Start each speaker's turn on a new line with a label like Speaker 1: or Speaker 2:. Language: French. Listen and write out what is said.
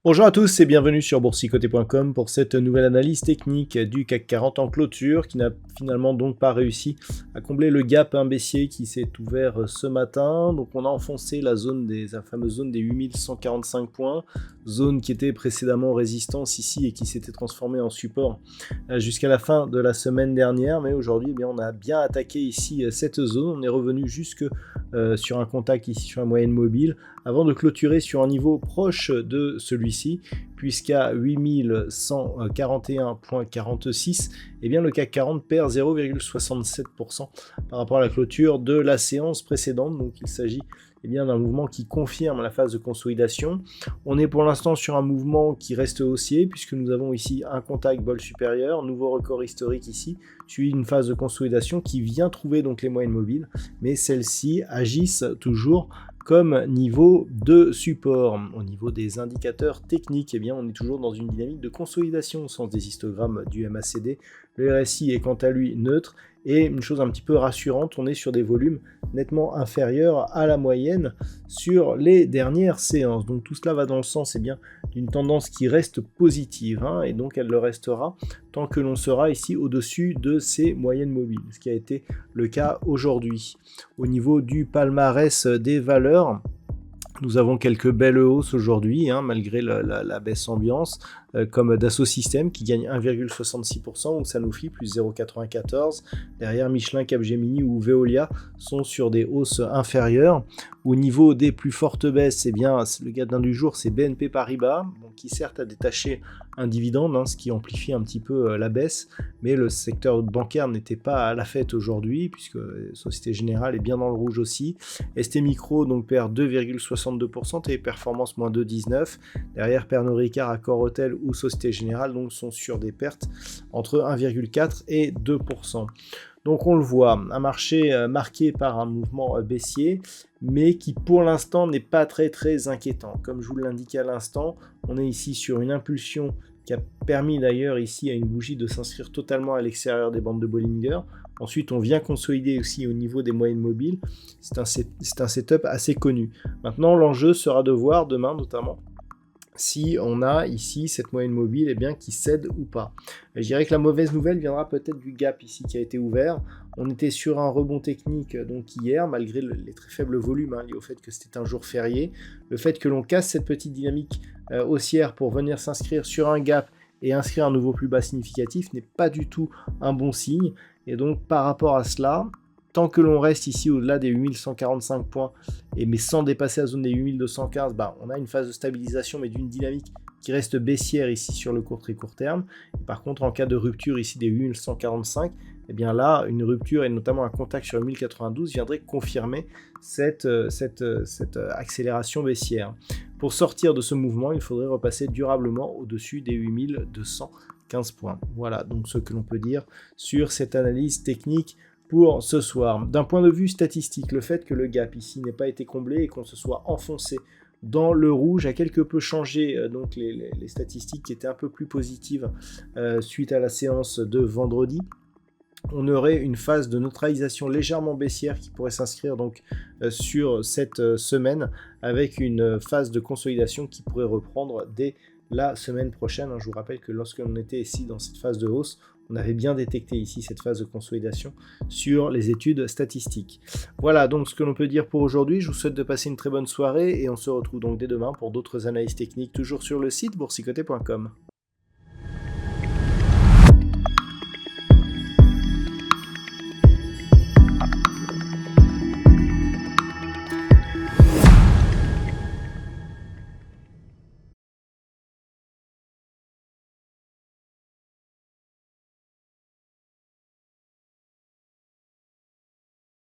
Speaker 1: Bonjour à tous et bienvenue sur boursicoté.com pour cette nouvelle analyse technique du CAC 40 en clôture qui n'a finalement donc pas réussi à combler le gap baissier qui s'est ouvert ce matin. Donc on a enfoncé la fameuse zone des 8145 points, zone qui était précédemment résistance ici et qui s'était transformée en support jusqu'à la fin de la semaine dernière. Mais aujourd'hui, on a bien attaqué ici cette zone. On est revenu jusque sur un contact ici sur la moyenne mobile avant de clôturer sur un niveau proche de celui-ci, puisqu'à 8141.46, le CAC 40 perd 0,67% par rapport à la clôture de la séance précédente. Donc il s'agit d'un mouvement qui confirme la phase de consolidation. On est pour l'instant sur un mouvement qui reste haussier, puisque nous avons ici un contact bol supérieur, nouveau record historique ici, suivi d'une phase de consolidation qui vient trouver donc les moyennes mobiles, mais celles-ci agissent toujours comme niveau de support. Au niveau des indicateurs techniques, on est toujours dans une dynamique de consolidation au sens des histogrammes du MACD. Le RSI est quant à lui neutre et une chose un petit peu rassurante, on est sur des volumes nettement inférieurs à la moyenne sur les dernières séances. Donc tout cela va dans le sens d'une tendance qui reste positive et donc elle le restera tant que l'on sera ici au-dessus de ces moyennes mobiles, ce qui a été le cas aujourd'hui. Au niveau du palmarès des valeurs, nous avons quelques belles hausses aujourd'hui, malgré la baisse ambiance, comme Dassault Systèmes qui gagne 1,66%, ou Sanofi plus 0,94%. Derrière, Michelin, Capgemini ou Veolia sont sur des hausses inférieures. Au niveau des plus fortes baisses, le gardien du jour, c'est BNP Paribas, qui certes a détaché un dividende, ce qui amplifie un petit peu la baisse, mais le secteur bancaire n'était pas à la fête aujourd'hui, puisque Société Générale est bien dans le rouge aussi. ST Micro donc perd 2,62%, Téléperformance moins 2,19%. Derrière, Pernod Ricard, Accor Hôtel ou Société Générale donc sont sur des pertes entre 1,4 et 2%. Donc on le voit, un marché marqué par un mouvement baissier, mais qui pour l'instant n'est pas très inquiétant. Comme je vous l'indiquais à l'instant, on est ici sur une impulsion qui a permis d'ailleurs ici à une bougie de s'inscrire totalement à l'extérieur des bandes de Bollinger. Ensuite, on vient consolider aussi au niveau des moyennes mobiles. C'est un setup assez connu. Maintenant, l'enjeu sera de voir demain notamment si on a ici cette moyenne mobile qui cède ou pas. Je dirais que la mauvaise nouvelle viendra peut-être du gap ici qui a été ouvert. On était sur un rebond technique donc hier, malgré les très faibles volumes liés au fait que c'était un jour férié. Le fait que l'on casse cette petite dynamique haussière pour venir s'inscrire sur un gap et inscrire un nouveau plus bas significatif n'est pas du tout un bon signe. Et donc par rapport à cela, tant que l'on reste ici au-delà des 8145 points, mais sans dépasser la zone des 8215, on a une phase de stabilisation, mais d'une dynamique qui reste baissière ici sur le très court terme. Et par contre, en cas de rupture ici des 8145, là, une rupture et notamment un contact sur 1092 viendrait confirmer cette accélération baissière. Pour sortir de ce mouvement, il faudrait repasser durablement au-dessus des 8215 points. Voilà donc ce que l'on peut dire sur cette analyse technique pour ce soir. D'un point de vue statistique, le fait que le gap ici n'ait pas été comblé et qu'on se soit enfoncé dans le rouge a quelque peu changé donc les statistiques qui étaient un peu plus positives suite à la séance de vendredi. On aurait une phase de neutralisation légèrement baissière qui pourrait s'inscrire donc sur cette semaine avec une phase de consolidation qui pourrait reprendre dès la semaine prochaine. Je vous rappelle que lorsque l'on était ici dans cette phase de hausse, on avait bien détecté ici cette phase de consolidation sur les études statistiques. Voilà donc ce que l'on peut dire pour aujourd'hui. Je vous souhaite de passer une très bonne soirée et on se retrouve donc dès demain pour d'autres analyses techniques toujours sur le site boursicoté.com.